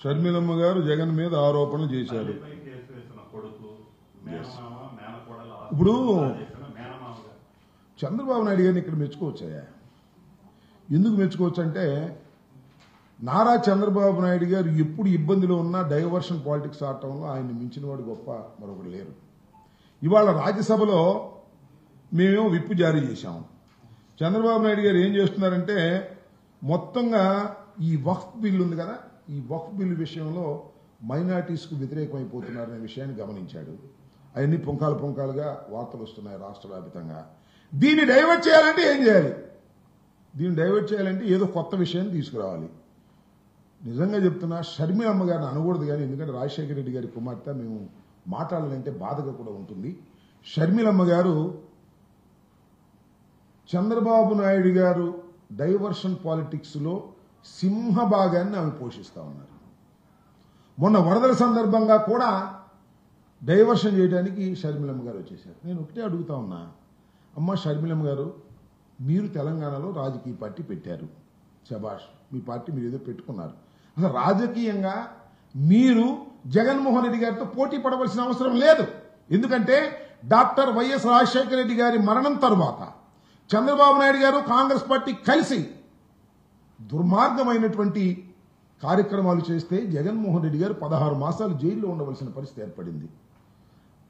షర్మిలమ్మ గారు జగన్ మీద ఆరోపణలు చేశారు. ఇప్పుడు చంద్రబాబు నాయుడు గారిని ఇక్కడ మెచ్చుకోవచ్చాయా? ఎందుకు మెచ్చుకోవచ్చు అంటే నారా చంద్రబాబు నాయుడు గారు ఎప్పుడు ఇబ్బందిలో ఉన్నా డైవర్షన్ పాలిటిక్స్ ఆడటంలో ఆయన్ని మించిన వాడు గొప్ప మరొకరు లేరు. ఇవాళ రాజ్యసభలో మేమేమో విప్పు జారీ చేశాం. చంద్రబాబు నాయుడు గారు ఏం చేస్తున్నారంటే మొత్తంగా ఈ వక్ఫ్ బిల్లు ఉంది కదా, ఈ వక్ఫ్ బిల్లు విషయంలో మైనార్టీస్కు వ్యతిరేకమైపోతున్నారనే విషయాన్ని గమనించాడు. అవన్నీ పుంకాలుగా వార్తలు వస్తున్నాయి రాష్ట్ర వ్యాప్తంగా. దీన్ని డైవర్ట్ చేయాలంటే ఏం చేయాలి? దీన్ని డైవర్ట్ చేయాలంటే ఏదో కొత్త విషయాన్ని తీసుకురావాలి. నిజంగా చెప్తున్నా, షర్మిలమ్మ గారిని అనకూడదు కానీ, ఎందుకంటే రాజశేఖర రెడ్డి గారి కుమార్తె, మేము మాట్లాడాలంటే బాధగా కూడా ఉంటుంది. షర్మిలమ్మ గారు చంద్రబాబు నాయుడు గారు డైవర్షన్ పాలిటిక్స్ లో సింహభాగాన్ని ఆమె పోషిస్తా ఉన్నారు. మొన్న వరదల సందర్భంగా కూడా డైవర్షన్ చేయడానికి షర్మిలమ్మ గారు వచ్చేశారు. నేను ఒకటే అడుగుతా ఉన్నా, అమ్మ షర్మిలమ్మ గారు, మీరు తెలంగాణలో రాజకీయ పార్టీ పెట్టారు, శభాష్, మీ పార్టీ మీరు ఏదో పెట్టుకున్నారు. అసలు రాజకీయంగా మీరు జగన్మోహన్ రెడ్డి గారితో పోటీ పడవలసిన అవసరం లేదు. ఎందుకంటే డాక్టర్ వైఎస్ రాజశేఖర రెడ్డి గారి మరణం తరువాత చంద్రబాబు నాయుడు గారు కాంగ్రెస్ పార్టీ కలిసి దుర్మార్గమైనటువంటి కార్యక్రమాలు చేస్తే జగన్మోహన్ రెడ్డి గారు 16 మాసాలు జైల్లో ఉండవలసిన పరిస్థితి ఏర్పడింది.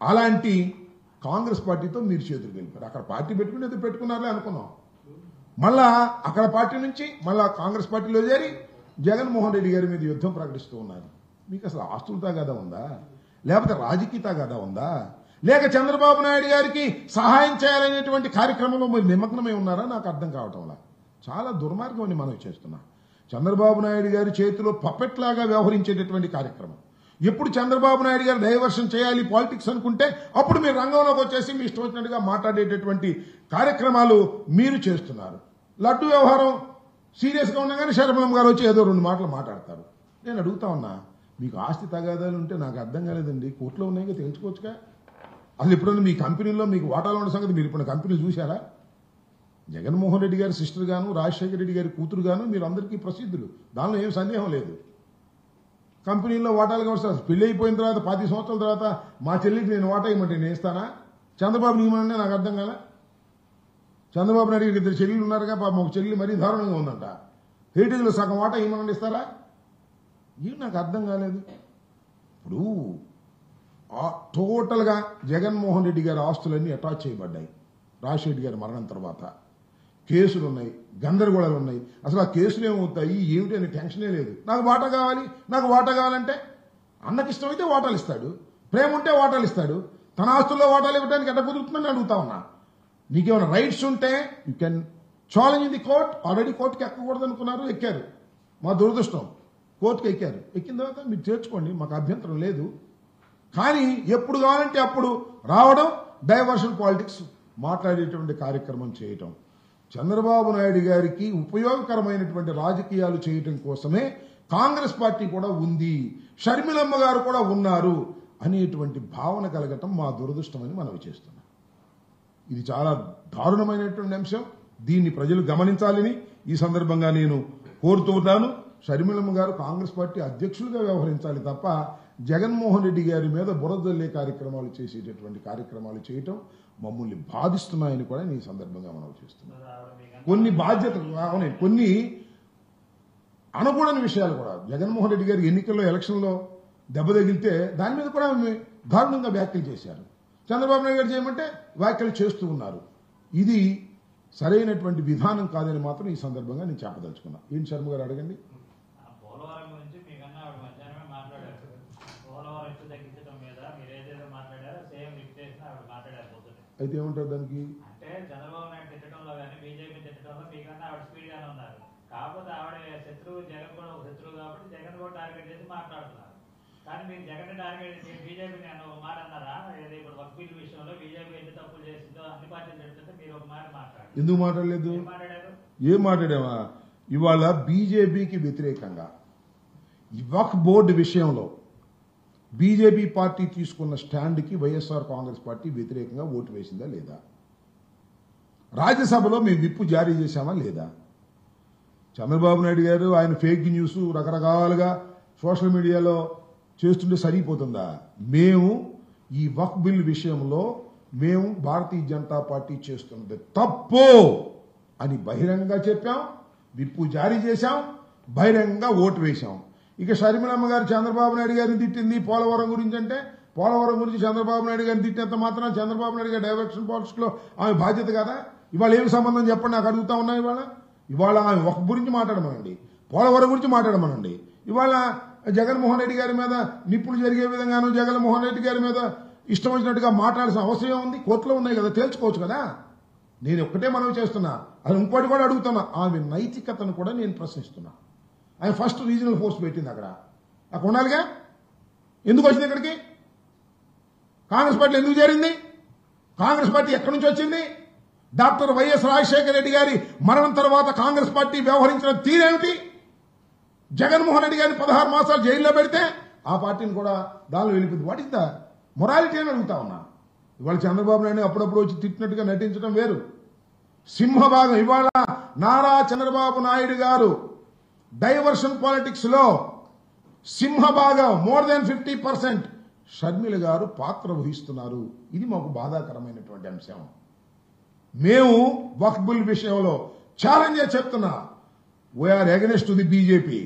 అలాంటి కాంగ్రెస్ పార్టీతో మీరు చేతులు వెళ్ళిపోయారు. అక్కడ పార్టీ పెట్టుకునేది పెట్టుకున్నారలే అనుకున్నాం. మళ్ళా అక్కడ పార్టీ నుంచి మళ్ళా కాంగ్రెస్ పార్టీలో చేరి జగన్మోహన్ రెడ్డి గారి మీద యుద్ధం ప్రకటిస్తూ ఉన్నారు. మీకు అసలు ఆస్తుల తగాదా ఉందా, లేకపోతే రాజకీయ తగాదా ఉందా, లేక చంద్రబాబు నాయుడు గారికి సహాయం చేయాలనేటువంటి కార్యక్రమంలో మీరు నిమగ్నమై ఉన్నారా? నాకు అర్థం కావటంలా. చాలా దుర్మార్గం అని మనం చేస్తున్నాం. చంద్రబాబు నాయుడు గారి చేతిలో పప్పెట్ లాగా వ్యవహరించేటటువంటి కార్యక్రమం. ఎప్పుడు చంద్రబాబు నాయుడు గారు డైవర్షన్ చేయాలి పాలిటిక్స్ అనుకుంటే అప్పుడు మీరు రంగంలోకి వచ్చేసి మీ ఇష్టం వచ్చినట్టుగా మాట్లాడేటటువంటి కార్యక్రమాలు మీరు చేస్తున్నారు. లడ్డు వ్యవహారం సీరియస్ గా ఉండగానే షర్మిలమ్మ గారు వచ్చి ఏదో 2 మాటలు మాట్లాడతారు. నేను అడుగుతా ఉన్నా, మీకు ఆస్తి తగాదాలు ఉంటే నాకు అర్థం కాలేదండి, కోర్టులో ఉన్నాయిగా తెలుసుకోవచ్చుగా. అసలు ఎప్పుడైనా మీ కంపెనీలో మీకు వాటాలు ఉన్న సంగతి మీరు ఇప్పుడు కంపెనీలు చూశారా? జగన్మోహన్ రెడ్డి గారి సిస్టర్ గాను, రాజశేఖర రెడ్డి గారి కూతురు గాను మీరు అందరికీ ప్రసిద్ధులు, దానిలో ఏం సందేహం లేదు. కంపెనీల్లో వాటాలు కావచ్చు. పెళ్లి అయిపోయిన తర్వాత 10 సంవత్సరాల తర్వాత మా చెల్లికి నేను వాటా ఇవ్వమంటే నేను ఇస్తానా? చంద్రబాబు నియమనంటే నాకు అర్థం కాలే. చంద్రబాబు నాయుడు గారికి 2 చెల్లెలు ఉన్నారుగా, పాపం ఒక చెల్లి మరీ దారుణంగా ఉందంట. హెరిటేజ్లో సగం వాటా ఇవ్వమని ఇస్తారా? ఇవి నాకు అర్థం కాలేదు. ఇప్పుడు టోటల్గా జగన్మోహన్ రెడ్డి గారి ఆస్తులన్నీ అటాచ్ చేయబడ్డాయి. రాజశేఖర గారి మరణం తర్వాత కేసులు ఉన్నాయి, గందరగోళాలు ఉన్నాయి. అసలు ఆ కేసులు ఏమవుతాయి ఏమిటి అనే టెన్షనే లేదు. నాకు వాటా కావాలి, నాకు వాటా కావాలంటే అన్నకి ఇష్టమైతే వాటాలు ఇస్తాడు, ప్రేమ ఉంటే వాటాలు ఇస్తాడు. తన ఆస్తుల్లో వాటాలు ఇవ్వడానికి ఎట్లా కుదురుతుందని అడుగుతా ఉన్నా. నీకేమైనా రైట్స్ ఉంటే you can challenge in the court. Already కోర్టుకి ఎక్కకూడదు అనుకున్నారు, ఎక్కారు. మా దురదృష్టం, కోర్టుకి ఎక్కారు. ఎక్కిన తర్వాత మీరు చేర్చుకోండి, మాకు అభ్యంతరం లేదు. కానీ ఎప్పుడు కావాలంటే అప్పుడు రావడం, డైవర్షన్ పాలిటిక్స్ మాట్లాడేటువంటి కార్యక్రమం చేయటం, చంద్రబాబు నాయుడు గారికి ఉపయోగకరమైనటువంటి రాజకీయాలు చేయటం కోసమే కాంగ్రెస్ పార్టీ కూడా ఉంది, షర్మిలమ్మ గారు కూడా ఉన్నారు అనేటువంటి భావన కలగటం మా దురదృష్టమని మనవి చేస్తున్నాం. ఇది చాలా దారుణమైనటువంటి అంశం. దీన్ని ప్రజలు గమనించాలని ఈ సందర్భంగా నేను కోరుతూ ఉన్నాను. షర్మిలమ్మ గారు కాంగ్రెస్ పార్టీ అధ్యక్షులుగా వ్యవహరించాలి తప్ప జగన్మోహన్ రెడ్డి గారి మీద బురదల్లే కార్యక్రమాలు చేసేటటువంటి కార్యక్రమాలు చేయటం మమ్మల్ని బాధిస్తున్నాయని కూడా ఈ సందర్భంగా మనం చేస్తున్నాం. కొన్ని బాధ్యతలు, కొన్ని అనకూడని విషయాలు కూడా జగన్మోహన్ రెడ్డి గారి ఎన్నికల్లో ఎలక్షన్లో దెబ్బ తగిలితే దాని మీద కూడా దారుణంగా వ్యాఖ్యలు చేశారు. చంద్రబాబు నాయుడు గారు చేయమంటే వ్యాఖ్యలు చేస్తూ ఉన్నారు. ఇది సరైనటువంటి విధానం కాదని మాత్రం ఈ సందర్భంగా నేను చెప్పదలుచుకున్నా. ఏంటి శర్మ గారు అడగండి. అయితే ఏమంటారు దానికి? అంటే చంద్రబాబు నాయుడు తిట్టడంలో కానీ బీజేపీ తిట్టడంలో మీకన్నా ఆవిడ స్పీడ్ గానే ఉన్నారు. కాకపోతే ఆవిడ శత్రువు, జగన్ కూడా ఒక శత్రువు కాబట్టి జగన్ కూడా టార్గెట్ చేసి మాట్లాడుతున్నారు. కానీ మీరు జగన్ టార్గెట్ చేసి బీజేపీ అని ఒక మాట అన్నారా? ఇప్పుడు వక్ బిల్ విషయంలో బీజేపీ ఎన్ని తప్పులు చేసిందో అన్ని పార్టీలు చెప్తుంటే మీరు ఒక మాట మాట్లాడారు. ఎందుకు మాట్లాడలేదు? ఏం మాట్లాడావా? ఇవాళ బీజేపీకి వ్యతిరేకంగా వక్ఫ్ బోర్డు విషయంలో బీజేపీ పార్టీ తీసుకున్న స్టాండ్కి వైఎస్ఆర్ కాంగ్రెస్ పార్టీ వ్యతిరేకంగా ఓటు వేసిందా లేదా? రాజ్యసభలో మేము విప్పు జారీ చేశామా లేదా? చంద్రబాబు నాయుడు గారు ఆయన ఫేక్ న్యూస్ రకరకాలుగా సోషల్ మీడియాలో చేస్తుంటే సరిపోతుందా? మేము ఈ వక్ఫ్ బిల్ విషయంలో మేము భారతీయ జనతా పార్టీ చేస్తున్నది తప్పు అని బహిరంగంగా చెప్పాం, విప్పు జారీ చేశాం, బహిరంగంగా ఓటు వేశాం. ఇక షర్మిలమ్మ గారు చంద్రబాబు నాయుడు గారిని తిట్టింది పోలవరం గురించి అంటే, పోలవరం గురించి చంద్రబాబు నాయుడు గారిని తిట్టినంత మాత్రం చంద్రబాబు నాయుడు గారి డైవర్షన్ పాలిటిక్స్ లో ఆమె బాధ్యత కదా? ఇవాళ ఏమి సంబంధం చెప్పండి, నాకు అడుగుతా ఉన్నా. ఇవాళ ఆమె ఒక గురించి మాట్లాడమనండి, పోలవరం గురించి మాట్లాడమనండి. ఇవాళ జగన్మోహన్ రెడ్డి గారి మీద నిప్పులు జరిగే విధంగాను జగన్మోహన్ రెడ్డి గారి మీద ఇష్టం వచ్చినట్టుగా మాట్లాడాల్సిన అవసరం ఉంది. కోర్టులో ఉన్నాయి కదా, తేల్చుకోవచ్చు కదా. నేను ఒక్కటే మనవి చేస్తున్నా, అది ఇంకోటి కూడా అడుగుతున్నా. ఆమె నైతికతను కూడా నేను ప్రశ్నిస్తున్నా. ఆయన ఫస్ట్ రీజనల్ ఫోర్స్ పెట్టింది అక్కడ ఉండాలిగా. ఎందుకు వచ్చింది ఇక్కడికి? కాంగ్రెస్ పార్టీ ఎందుకు చేరింది? కాంగ్రెస్ పార్టీ ఎక్కడి నుంచి వచ్చింది? డాక్టర్ వైఎస్ రాజశేఖర రెడ్డి గారి మరణం తర్వాత కాంగ్రెస్ పార్టీ వ్యవహరించిన తీరేమిటి? జగన్మోహన్ రెడ్డి గారిని 16 మాసాలు జైల్లో పెడితే ఆ పార్టీని కూడా దానిలో వెళ్ళిపోయింది. వాట్ ఇస్ ద మొరాలిటీ అని అడుగుతా ఉన్నా. ఇవాళ చంద్రబాబు నాయుడు అప్పుడప్పుడు వచ్చి తిట్టినట్టుగా నటించడం వేరు. సింహభాగం ఇవాళ నారా చంద్రబాబు నాయుడు గారు డైవర్షన్ పాలిటిక్స్ లో సింహభాగం మోర్ దాన్ 50% షర్మిల గారు పాత్ర వహిస్తున్నారు. ఇది మాకు బాధాకరమైనటువంటి అంశం. మేము వక్ఫ్ బిల్ విషయంలో ఛాలెంజ్ చెప్తున్నా, we're against the BJP.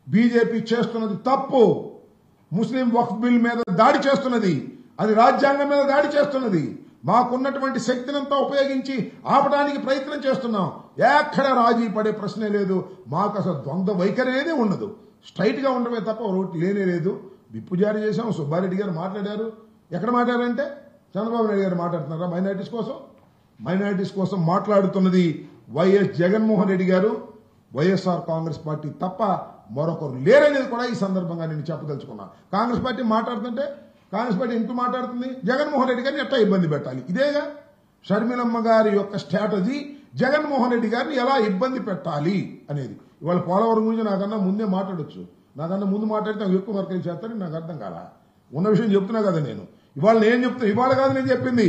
BJP చేస్తున్నది తప్పు. ముస్లిం వక్ఫ్ బిల్ మీద దాడి చేస్తున్నది, అది రాజ్యాంగం మీద దాడి చేస్తున్నది. మాకున్నటువంటి శక్తినంతా ఉపయోగించి ఆపడానికి ప్రయత్నం చేస్తున్నాం. ఎక్కడ రాజీ పడే ప్రశ్నే లేదు. మాకు అసలు ద్వంద్వ వైఖరి అనేది ఉండదు. స్ట్రైట్ గా ఉండమే తప్ప ఒకటి లేనే లేదు. విప్పు జారీ చేశాం. సుబ్బారెడ్డి గారు మాట్లాడారు. ఎక్కడ మాట్లాడారంటే చంద్రబాబు నాయుడు గారు మాట్లాడుతున్నారా మైనారిటీస్ కోసం? మైనారిటీస్ కోసం మాట్లాడుతున్నది వైఎస్ జగన్మోహన్ రెడ్డి గారు, వైఎస్ఆర్ కాంగ్రెస్ పార్టీ తప్ప మరొకరు లేరనేది కూడా ఈ సందర్భంగా నేను చెప్పదలుచుకున్నా. కాంగ్రెస్ పార్టీ మాట్లాడుతుంటే కాంగ్రెస్ పార్టీ ఎందుకు మాట్లాడుతుంది? జగన్మోహన్ రెడ్డి గారిని ఎట్లా ఇబ్బంది పెట్టాలి, ఇదేగా షర్మిలమ్మ గారి యొక్క స్ట్రాటజీ. జగన్మోహన్ రెడ్డి గారిని ఎలా ఇబ్బంది పెట్టాలి అనేది. ఇవాళ పోలవరం గురించి నాకన్నా ముందే మాట్లాడొచ్చు. నాకన్నా ముందు మాట్లాడితే ఎక్కువ వర్కలు చేస్తారని నాకు అర్థం కాల. ఉన్న విషయం చెప్తున్నా కదా నేను. ఇవాళ నేను చెప్తున్నా, ఇవాళ కాదు నేను చెప్పింది.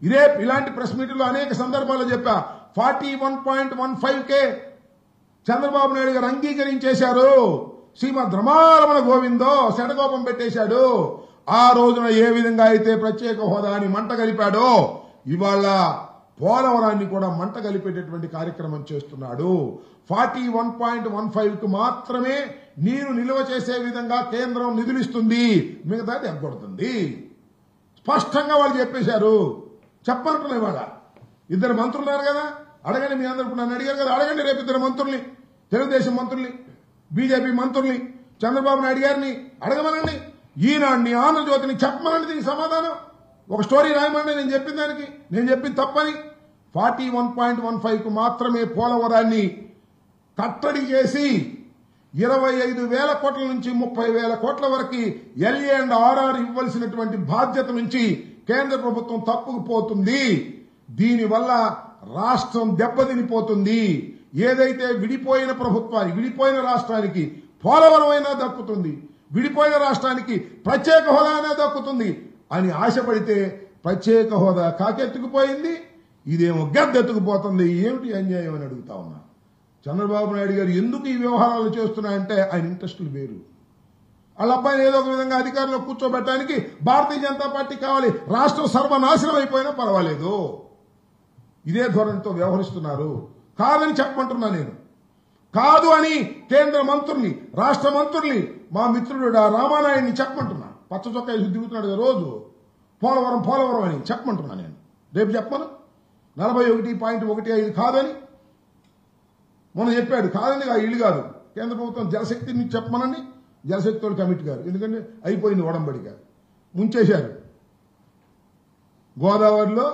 ఇదే ఇలాంటి ప్రెస్ మీట్లో అనేక సందర్భాల్లో చెప్పా. 41.15K చంద్రబాబు నాయుడు గారు అంగీకరించేశారు. శ్రీమద్ రమారమణ గోవిందో శటకోపం పెట్టేశాడు. ఆ రోజున ఏ విధంగా అయితే ప్రత్యేక హోదాని మంట కలిపాడో ఇవాళ పోలవరాన్ని కూడా మంట కలిపేటటువంటి కార్యక్రమం చేస్తున్నాడు. 41.15 కు మాత్రమే నీరు నిల్వ చేసే విధంగా కేంద్రం నిధులిస్తుంది, మిగతాది ఎగ్గొడుతుంది. స్పష్టంగా వాళ్ళు చెప్పేశారు. చెప్పనుకున్నా ఇవాళ ఇద్దరు మంత్రులు ఉన్నారు కదా, అడగండి. మీ అందరూ నన్ను అడిగారు కదా, అడగండి రేపు ఇద్దరు మంత్రుల్ని, తెలుగుదేశం మంత్రుల్ని, బీజేపీ మంత్రుల్ని, చంద్రబాబు నాయుడు గారిని అడగమనండి. ఈనాడిని, ఆంధ్రజ్యోతిని చెప్పమనండి దీనికి సమాధానం. ఒక స్టోరీ రాయమని నేను చెప్పిన దానికి, నేను చెప్పింది తప్పని. 41.15 కు మాత్రమే పోలవరాన్ని కట్టడి చేసి 25,000 కోట్ల నుంచి 30,000 కోట్ల వరకు LA&RR ఇవ్వాల్సినటువంటి బాధ్యత నుంచి కేంద్ర ప్రభుత్వం తప్పుకుపోతుంది. దీనివల్ల రాష్ట్రం దెబ్బతినిపోతుంది. ఏదైతే విడిపోయిన ప్రభుత్వానికి, విడిపోయిన రాష్ట్రానికి పోలవరం అయినా దక్కుతుంది, విడిపోయిన రాష్ట్రానికి ప్రత్యేక హోదా అయినా దక్కుతుంది అని ఆశపడితే ప్రత్యేక హోదా కాకెత్తుకుపోయింది. ఇదేమో గద్దెత్తుకుపోతుంది. ఏమిటి అన్యాయం అని అడుగుతా ఉన్నా. చంద్రబాబు నాయుడు గారు ఎందుకు ఈ వ్యవహారాలు చేస్తున్నాయంటే ఆయన ఇంట్రెస్టులు వేరు. వాళ్ళ అబ్బాయిని ఏదో ఒక విధంగా అధికారంలో కూర్చోబెట్టడానికి భారతీయ జనతా పార్టీ కావాలి. రాష్ట్రం సర్వనాశనం అయిపోయినా పర్వాలేదు. ఇదే ధోరణితో వ్యవహరిస్తున్నారు. కాదని చెప్పమంటున్నా నేను. కాదు అని కేంద్ర మంత్రుల్ని, రాష్ట్ర మంత్రుల్ని, మా మిత్రుడు రామానాయుడిని చెప్పమంటున్నా. పచ్చ చొక్కా దిగుతున్నాడు కదా రోజు, పోలవరం పోలవరం అని చెప్పమంటున్నా నేను. రేపు చెప్పను 41.15 కాదని మొన్న చెప్పాడు. కాదని ఆ ఇల్లు కాదు, కేంద్ర ప్రభుత్వం జలశక్తిని చెప్పమనండి. జలశక్తి వాళ్ళు కమిటీ గారు, ఎందుకంటే అయిపోయింది ఒడంబడిక, ముంచేశారు. గోదావరిలో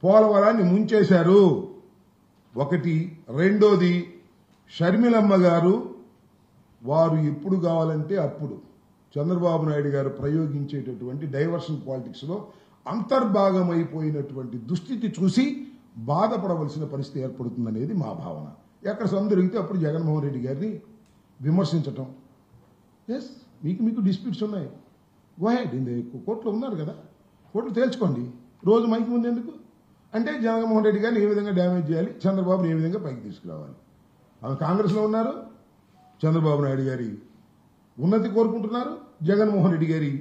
పోలవరాన్ని ముంచేశారు. ఒకటి. రెండోది, షర్మిలమ్మ గారు వారు ఎప్పుడు కావాలంటే అప్పుడు చంద్రబాబు నాయుడు గారు ప్రయోగించేటటువంటి డైవర్షన్ పాలిటిక్స్ లో అంతర్భాగమైపోయినటువంటి దుస్థితి చూసి బాధపడవలసిన పరిస్థితి ఏర్పడుతుందనేది మా భావన. ఎక్కడ సందరిగితే అప్పుడు జగన్మోహన్ రెడ్డి గారిని విమర్శించటం. ఎస్, మీకు డిస్ప్యూట్స్ ఉన్నాయి, గో హెడ్. కోర్టులో ఉన్నారు కదా, కోర్టులో తేల్చుకోండి. రోజు మైకి ముందు ఎందుకు అంటే జగన్మోహన్ రెడ్డి గారిని ఏ విధంగా డ్యామేజ్ చేయాలి, చంద్రబాబుని ఏ విధంగా పైకి తీసుకురావాలి. ఆమె కాంగ్రెస్లో ఉన్నారు, చంద్రబాబు నాయుడు గారి ఉన్నతి కోరుకుంటున్నారు, జగన్మోహన్ రెడ్డి గారి